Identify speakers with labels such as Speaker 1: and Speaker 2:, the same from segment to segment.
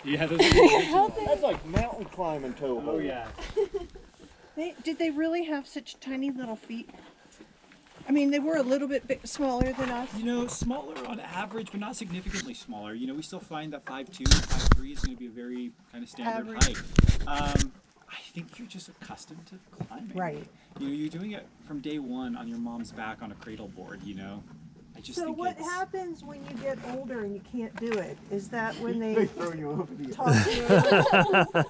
Speaker 1: Yeah, those are
Speaker 2: That's like mountain climbing toe hold.
Speaker 1: Oh yeah.
Speaker 3: Did they really have such tiny little feet? I mean, they were a little bit smaller than us.
Speaker 1: You know, smaller on average, but not significantly smaller. You know, we still find that 5'2", 5'3" is going to be a very kind of standard
Speaker 3: Average.
Speaker 1: height. I think you're just accustomed to climbing.
Speaker 3: Right.
Speaker 1: You know, you're doing it from day one on your mom's back on a cradle board, you know. I just
Speaker 3: So
Speaker 1: think
Speaker 3: what
Speaker 1: it's...
Speaker 3: happens when you get older and you can't do it? Is that when
Speaker 2: They
Speaker 3: they
Speaker 2: throw you over the
Speaker 3: toss you?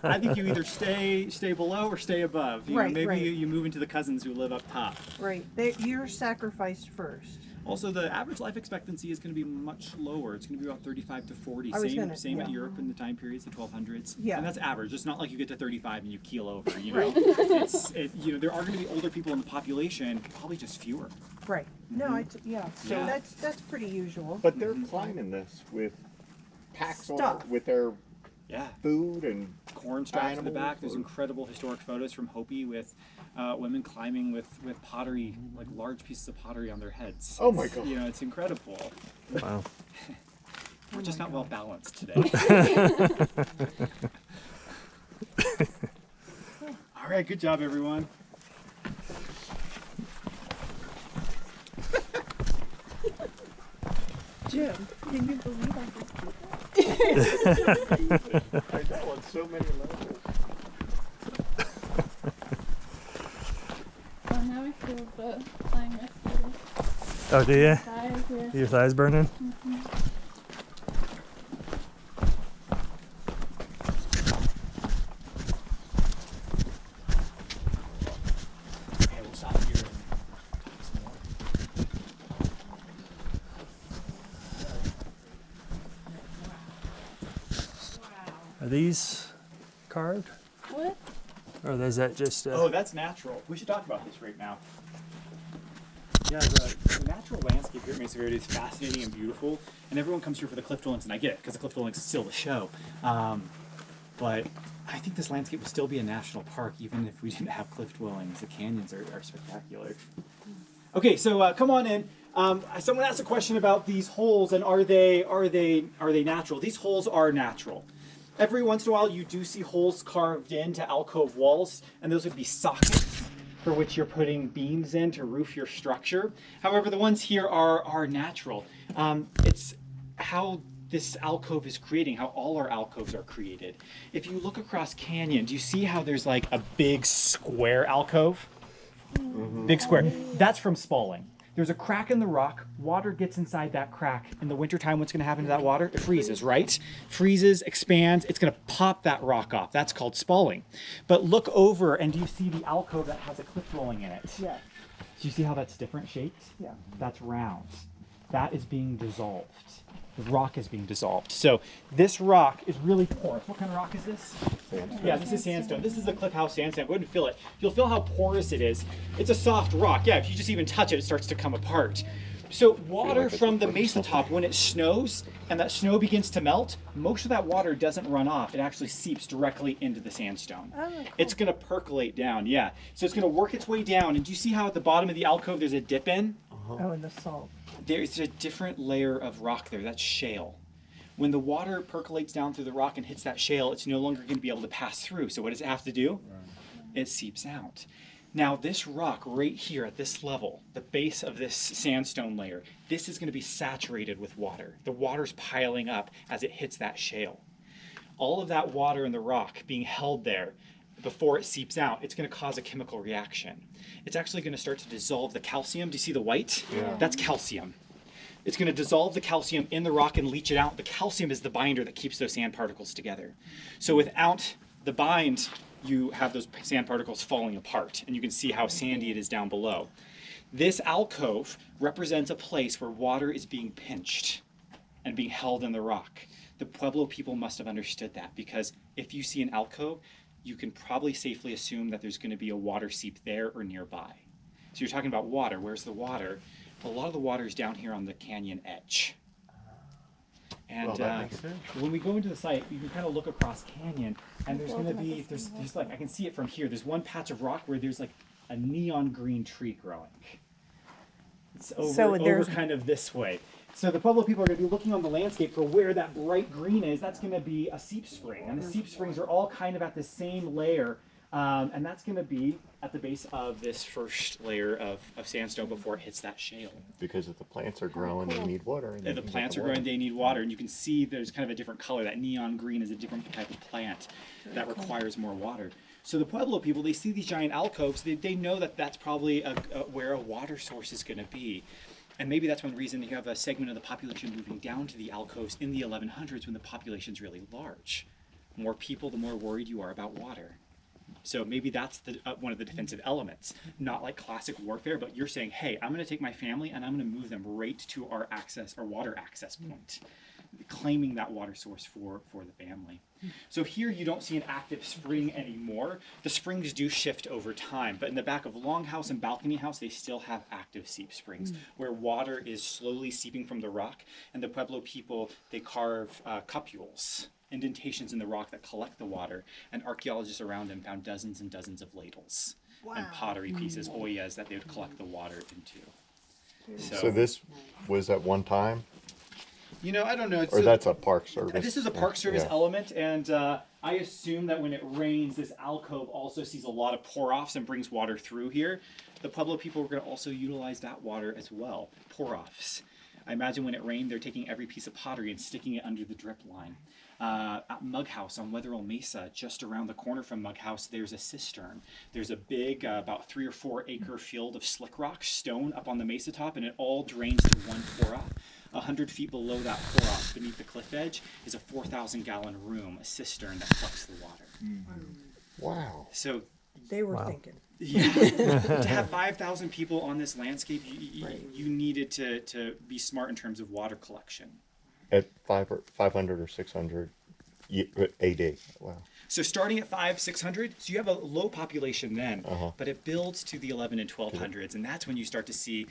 Speaker 1: I think you either stay below or stay above. You know,
Speaker 3: Right,
Speaker 1: maybe
Speaker 3: right.
Speaker 1: you move into the cousins who live up top.
Speaker 3: Right. You're sacrificed first.
Speaker 1: Also, the average life expectancy is going to be much lower. It's going to be about 35 to 40.
Speaker 3: I was
Speaker 1: Same,
Speaker 3: gonna-
Speaker 1: same at
Speaker 3: yeah.
Speaker 1: Europe in the time periods, the 1200s.
Speaker 3: Yeah.
Speaker 1: And that's average. It's not like you get to 35 and you keel over. You know,
Speaker 3: Right.
Speaker 1: you know, there are going to be older people in the population, probably just fewer.
Speaker 3: Right. No, yeah. So
Speaker 1: Yeah.
Speaker 3: that's pretty usual.
Speaker 2: But they're climbing this with packs on
Speaker 3: Stuff.
Speaker 2: it, with their
Speaker 1: Yeah.
Speaker 2: food and
Speaker 1: Corn straps in the
Speaker 2: Animals
Speaker 1: back. There's
Speaker 2: or-
Speaker 1: incredible historic photos from Hopi with women climbing with pottery, like large pieces of pottery on their heads.
Speaker 2: Oh my
Speaker 1: It's,
Speaker 2: God.
Speaker 1: You know, it's incredible.
Speaker 4: Wow.
Speaker 1: We're just not well balanced today. All right, good job, everyone.
Speaker 3: Jim, can you believe I just
Speaker 2: I know on so many levels.
Speaker 5: Oh, now I feel the climate
Speaker 4: Oh, do you?
Speaker 5: size, yeah.
Speaker 4: Your thighs burning?
Speaker 1: Okay, we'll stop here and talk some more.
Speaker 4: Are these carved?
Speaker 5: What?
Speaker 4: Or is that just
Speaker 1: Oh, that's natural. We should talk about this right now. Yeah, the natural landscape here at Mesa Verde is fascinating and beautiful, and everyone comes here for the cliff dwellings, and I get it, because the cliff dwellings still the show. But I think this landscape would still be a national park, even if we didn't have cliff dwellings. The canyons are spectacular. Okay, so come on in. Someone asked a question about these holes, and are they natural? These holes are natural. Every once in a while, you do see holes carved into alcove walls, and those would be sockets for which you're putting beams in to roof your structure. However, the ones here are natural. It's how this alcove is creating, how all our alcoves are created. If you look across canyon, do you see how there's like a big square alcove? Big square. That's from spalling. There's a crack in the rock, water gets inside that crack. In the wintertime, what's gonna happen to that water? It freezes, right? Freezes, expands, it's gonna pop that rock off. That's called spalling. But look over, and do you see the alcove that has a cliff dwelling in it?
Speaker 3: Yeah.
Speaker 1: Do you see how that's different shaped?
Speaker 3: Yeah.
Speaker 1: That's round. That is being dissolved. The rock is being dissolved. So this rock is really porous. What kind of rock is this?
Speaker 2: Sandstone.
Speaker 1: Yeah, this is sandstone. This is the cliff house sandstone. Go ahead and feel it. You'll feel how porous it is. It's a soft rock. Yeah, if you just even touch it, it starts to come apart. So water
Speaker 2: like it's
Speaker 1: from the
Speaker 2: like
Speaker 1: mesa
Speaker 2: something.
Speaker 1: top, when it snows and that snow begins to melt, most of that water doesn't run off. It actually seeps directly into the sandstone.
Speaker 3: Oh, cool.
Speaker 1: It's going to percolate down, yeah. So it's going to work its way down. And do you see how at the bottom of the alcove there's a dip in?
Speaker 3: Oh, and the salt.
Speaker 1: There's a different layer of rock there. That's shale. When the water percolates down through the rock and hits that shale, it's no longer going to be able to pass through. So what does it have to do? It seeps out. Now this rock right here at this level, the base of this sandstone layer, this is going to be saturated with water. The water's piling up as it hits that shale. All of that water in the rock being held there before it seeps out, it's going to cause a chemical reaction. It's actually going to start to dissolve the calcium. Do you see the white?
Speaker 2: Yeah.
Speaker 1: That's calcium. It's going to dissolve the calcium in the rock and leach it out. The calcium is the binder that keeps those sand particles together. So without the bind, you have those sand particles falling apart, and you can see how sandy it is down below. This alcove represents a place where water is being pinched and being held in the rock. The Pueblo people must have understood that, because if you see an alcove, you can probably safely assume that there's going to be a water seep there or nearby. So you're talking about water. Where's the water? A lot of the water is down here on the canyon edge. And
Speaker 2: Well, that makes sense.
Speaker 1: when we go into the site, you can kind of look across canyon, and there's going to be, there's like, I can see it from here. There's one patch of rock where there's like a neon green tree growing. It's over,
Speaker 3: So
Speaker 1: over
Speaker 3: there's-
Speaker 1: kind of this way. So the Pueblo people are going to be looking on the landscape for where that bright green is. That's going to be a seep spring. And the seep springs are all kind of at the same layer. And that's going to be at the base of this first layer of sandstone before it hits that shale.
Speaker 2: Because if the plants are growing, they need water. And
Speaker 1: The plants are growing, they need water. And you can see there's kind of a different color. That neon green is a different type of plant that requires more water. So the Pueblo people, they see these giant alcoves. They know that that's probably where a water source is going to be. And maybe that's one reason you have a segment of the population moving down to the alcoves in the 1100s when the population's really large. More people, the more worried you are about water. So maybe that's one of the defensive elements. Not like classic warfare, but you're saying, hey, I'm going to take my family and I'm going to move them right to our water access point, claiming that water source for the family. So here you don't see an active spring anymore. The springs do shift over time, but in the back of longhouse and balcony house, they still have active seep springs where water is slowly seeping from the rock, and the Pueblo people, they carve cupules, indentations in the rock that collect the water, and archaeologists around them found dozens and dozens of ladles and pottery pieces, ollas, that they would collect the water into.
Speaker 2: So this was at one time?
Speaker 1: You know, I don't know.
Speaker 2: Or that's a Park Service?
Speaker 1: This is a Park Service
Speaker 2: Yeah.
Speaker 1: element, and I assume that when it rains, this alcove also sees a lot of pour-offs and brings water through here. The Pueblo people were going to also utilize that water as well, pour-offs. I imagine when it rained, they're taking every piece of pottery and sticking it under the drip line. At Mug House on Wetherell Mesa, just around the corner from Mug House, there's a cistern. There's a big, about 3 or 4 acre field of slick rock stone up on the mesa top, and it all drains to one pour-off. 100 feet below that pour-off, beneath the cliff edge, is a 4,000-gallon room, a cistern that collects the water.
Speaker 2: Wow.
Speaker 1: So,
Speaker 3: They were thinking.
Speaker 1: yeah, to have 5,000 people on this landscape, you needed to be smart in terms of water collection.
Speaker 2: At 500 or 600 AD. Wow.
Speaker 1: So starting at 600, so you have a low population then, but it builds to the 11 and 1200s, and that's when you start to see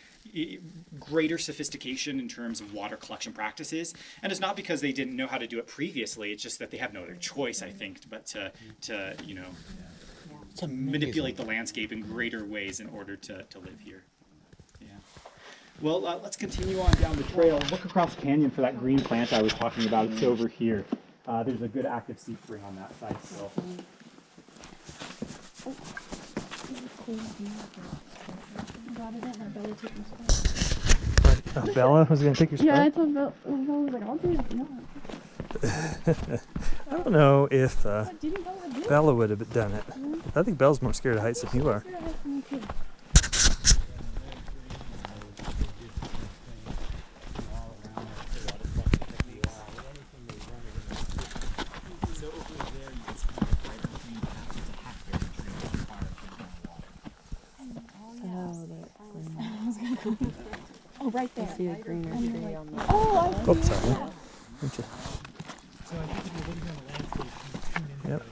Speaker 1: greater sophistication in terms of water collection practices. And it's not because they didn't know how to do it previously; it's just that they have no other choice, I think, but to you know, to manipulate the landscape in greater ways in order to live here. Yeah. Well, let's continue on down the trail. Look across the canyon for that green plant I was talking about. It's over here. There's a good active seep spring on that side still.
Speaker 4: Bella was going to take your spot?
Speaker 5: Yeah, I told Bella was like, I'll do it. No.
Speaker 4: I don't know if
Speaker 5: Didn't Bella do it?
Speaker 4: Bella would have done it. I think Bella's more scared of heights than you are.
Speaker 5: Oh, right there.
Speaker 6: See a greener tree on the
Speaker 5: Oh,
Speaker 4: Oops, sorry. Gotcha. Yep.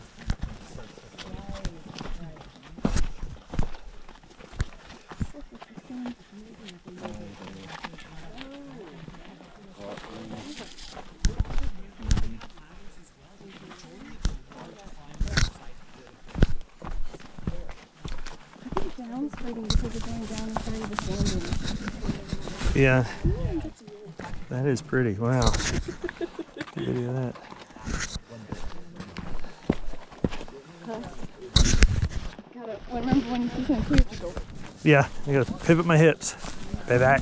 Speaker 5: downspreading because it's going down inside of the sand.
Speaker 4: Yeah. That is pretty. Wow. Video of that.
Speaker 5: Gotta remember when you see something clear to go.
Speaker 4: Yeah, I gotta pivot my hips. Back.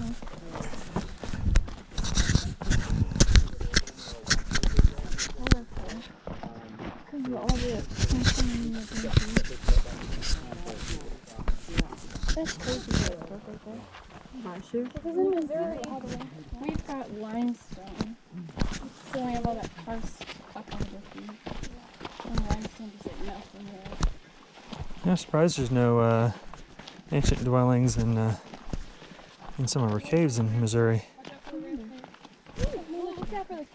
Speaker 5: That's crazy that it right there. Because in Missouri, we've got limestone. So we have all that karst topography. And limestone just like melting there.
Speaker 4: I'm surprised there's no ancient dwellings in some of our caves in Missouri.
Speaker 5: Look out for the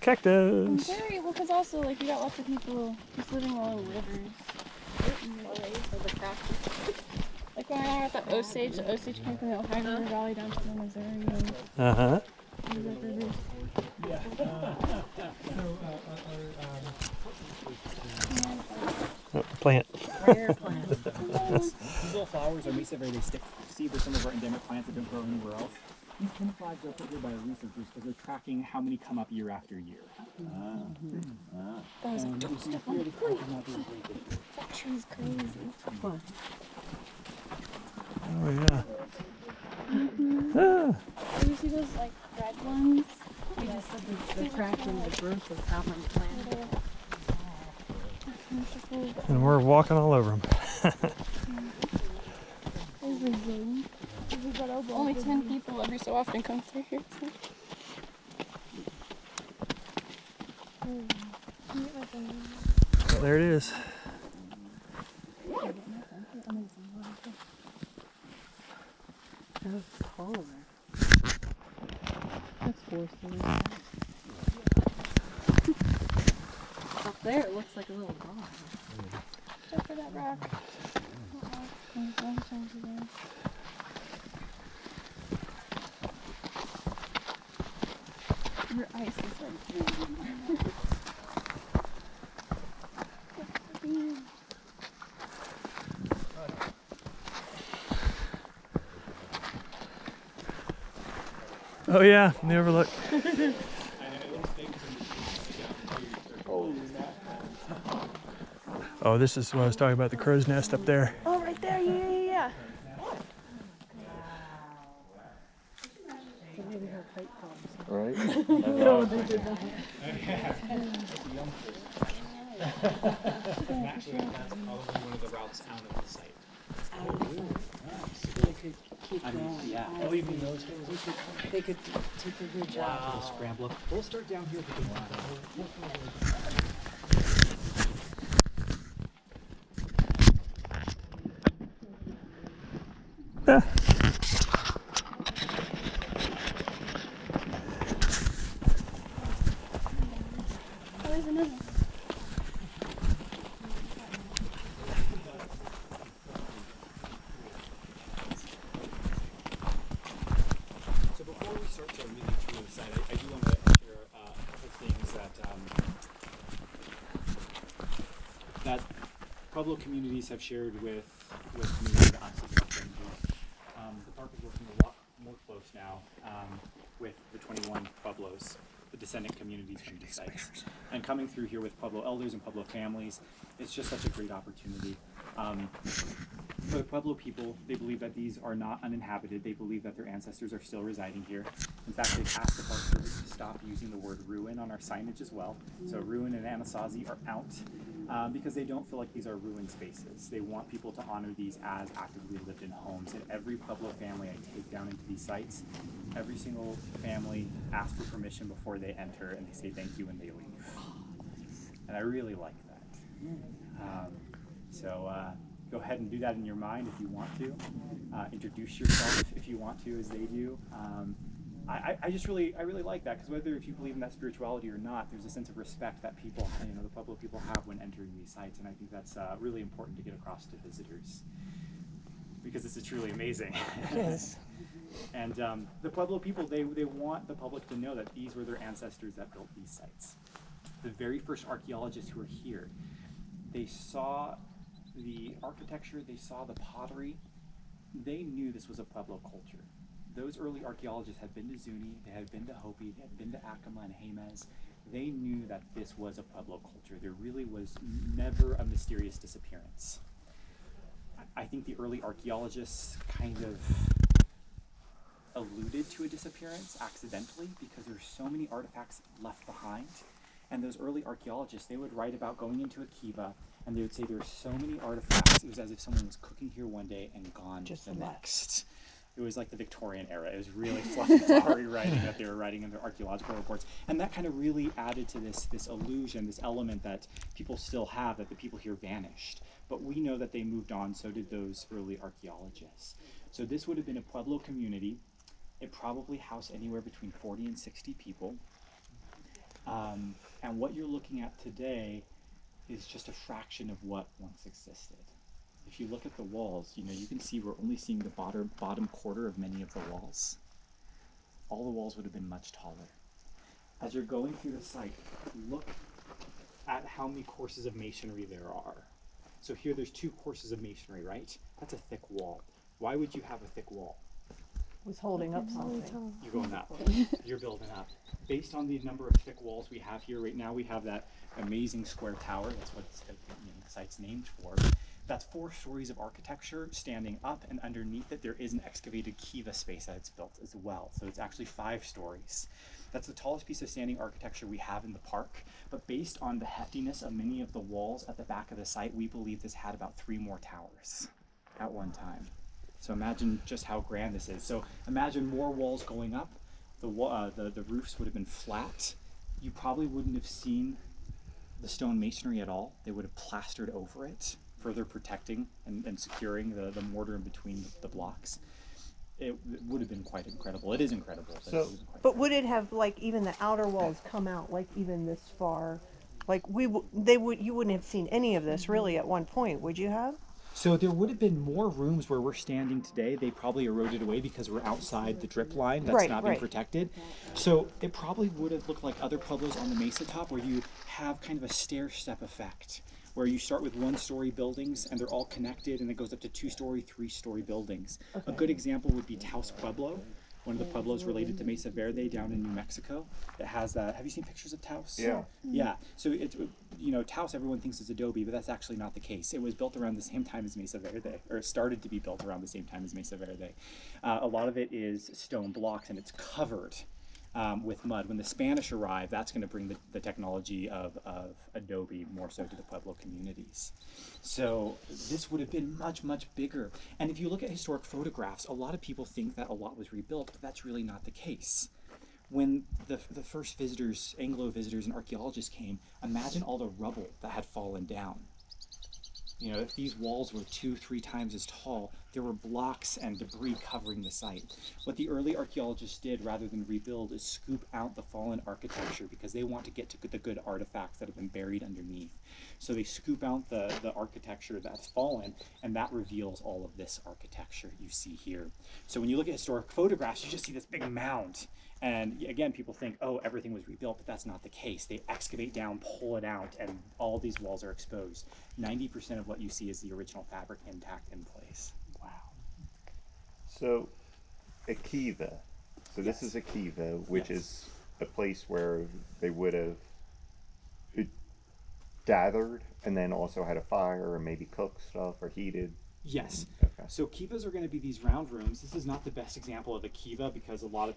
Speaker 4: Cactus!
Speaker 5: Very well, because also like you got lots of people just living along rivers. Like when I went at the Osage came from the Ohio River Valley down to the Missouri. And
Speaker 4: Uh-huh.
Speaker 5: rivers.
Speaker 4: Oh, plant.
Speaker 3: Rare plant.
Speaker 1: These little flowers are Mesa Verde stick seed. They're some of our endemic plants that don't grow anywhere else. These pin flags are put here by the researchers because they're tracking how many come up year after year.
Speaker 5: That was a
Speaker 1: And
Speaker 5: dope
Speaker 1: you see
Speaker 5: step
Speaker 1: here,
Speaker 5: on
Speaker 1: this park is not being graded.
Speaker 5: that tree's crazy.
Speaker 4: Oh yeah. Ah.
Speaker 5: Do you see those like red ones?
Speaker 6: We just said the tracking the growth of how many plants.
Speaker 4: And we're walking all over them.
Speaker 5: Only 10 people every so often come through here.
Speaker 4: There it is.
Speaker 6: That's taller. That's forceful. Up there it looks like a little dog.
Speaker 5: Check for that rock. Your ice is like
Speaker 4: Oh yeah, the overlook. Oh, this is what I was talking about, the crow's nest up there.
Speaker 5: oh, right there, yeah.
Speaker 2: Right?
Speaker 1: And actually, that's probably one of the routes out of the site.
Speaker 6: They could keep
Speaker 1: I mean,
Speaker 6: going.
Speaker 1: yeah. Oh, you mean those things?
Speaker 6: They could take a good job.
Speaker 1: Wow. Scramble up. We'll start down here.
Speaker 5: Oh, there's another.
Speaker 1: So before we start to really tour the site, I do want to share a couple things that Pueblo communities have shared with me and the Access Park Rangers. The park is working a lot more close now with the 21 Pueblos, the descendant communities from these sites. And coming through here with Pueblo elders and Pueblo families, it's just such a great opportunity. For the Pueblo people, they believe that these are not uninhabited. They believe that their ancestors are still residing here. In fact, they've asked the Park Service to stop using the word ruin on our signage as well. So ruin and Anasazi are out because they don't feel like these are ruined spaces. They want people to honor these as actively lived in homes. And every Pueblo family I take down into these sites, every single family asks for permission before they enter, and they say thank you when they leave. And I really like that. Go ahead and do that in your mind if you want to. Introduce yourself if you want to, as they do. I really like that, because whether if you believe in that spirituality or not, there's a sense of respect that people, the Pueblo people have when entering these sites, and I think that's really important to get across to visitors, because this is truly amazing.
Speaker 6: Yes.
Speaker 1: And the Pueblo people, they want the public to know that these were their ancestors that built these sites. The very first archaeologists who were here, they saw the architecture, they saw the pottery, they knew this was a Pueblo culture. Those early archaeologists had been to Zuni, they had been to Hopi, they had been to Acoma and Jemez. They knew that this was a Pueblo culture. There really was never a mysterious disappearance. I think the early archaeologists kind of alluded to a disappearance accidentally, because there's so many artifacts left behind. And those early archaeologists, they would write about going into a kiva, and they would say there's so many artifacts. It was as if someone was cooking here one day and gone
Speaker 6: Just
Speaker 1: the
Speaker 6: left.
Speaker 1: next. It was like the Victorian era. It was really fluffy, flowery writing that they were writing in their archaeological reports. And that kind of really added to this illusion, this element that people still have, that the people here vanished. But we know that they moved on, so did those early archaeologists. So this would have been a Pueblo community. It probably housed anywhere between 40 and 60 people. And what you're looking at today is just a fraction of what once existed. If you look at the walls, you can see we're only seeing the bottom quarter of many of the walls. All the walls would have been much taller. As you're going through the site, look at how many courses of masonry there are. So here there's 2 courses of masonry, right? That's a thick wall. Why would you have a thick wall?
Speaker 6: was holding up something.
Speaker 1: You're going up. You're building up. Based on the number of thick walls we have here right now, we have that amazing square tower. That's what the site's named for. That's 4 stories of architecture standing up, and underneath it there is an excavated kiva space that it's built as well. So it's actually 5 stories. That's the tallest piece of standing architecture we have in the park, but based on the heftiness of many of the walls at the back of the site, we believe this had about 3 more towers at one time. So imagine just how grand this is. So imagine more walls going up. The roofs would have been flat. You probably wouldn't have seen the stone masonry at all. They would have plastered over it, further protecting and securing the mortar in between the blocks. It would have been quite incredible. It is incredible.
Speaker 3: But would it have, like, even the outer walls come out, like, even this far? Like, you wouldn't have seen any of this really at one point, would you have?
Speaker 1: So there would have been more rooms where we're standing today. They probably eroded away because we're outside the drip line that's not being protected. So it probably would have looked like other pueblos on the Mesa top, where you have kind of a stair-step effect, where you start with 1-story buildings and they're all connected, and it goes up to 2-story, 3-story buildings. Okay. A good example would be Taos Pueblo, one of the pueblos related to Mesa Verde down in New Mexico. It has that. Have you seen pictures of Taos?
Speaker 7: Yeah.
Speaker 1: Yeah. So it's, Taos, everyone thinks is adobe, but that's actually not the case. It was built around the same time as Mesa Verde, or it started to be built around the same time as Mesa Verde. A lot of it is stone blocks, and it's covered with mud. When the Spanish arrived, that's going to bring the technology of adobe more so to the Pueblo communities. So this would have been much, much bigger. And if you look at historic photographs, a lot of people think that a lot was rebuilt, but that's really not the case. When the first visitors, Anglo visitors and archaeologists came, imagine all the rubble that had fallen down. If these walls were 2-3 times as tall, there were blocks and debris covering the site. What the early archaeologists did, rather than rebuild, is scoop out the fallen architecture, because they want to get to the good artifacts that have been buried underneath. So they scoop out the architecture that's fallen, and that reveals all of this architecture you see here. So when you look at historic photographs, you just see this big mound. And again, people think, oh, everything was rebuilt, but that's not the case. They excavate down, pull it out, and all these walls are exposed. 90% of what you see is the original fabric intact in place.
Speaker 7: Wow. So, a kiva. So this is a kiva, which is a place where they would have gathered and then also had a fire and maybe cooked stuff or heated.
Speaker 1: Yes.
Speaker 7: Okay.
Speaker 1: So kivas are going to be these round rooms. This is not the best example of a kiva because a lot of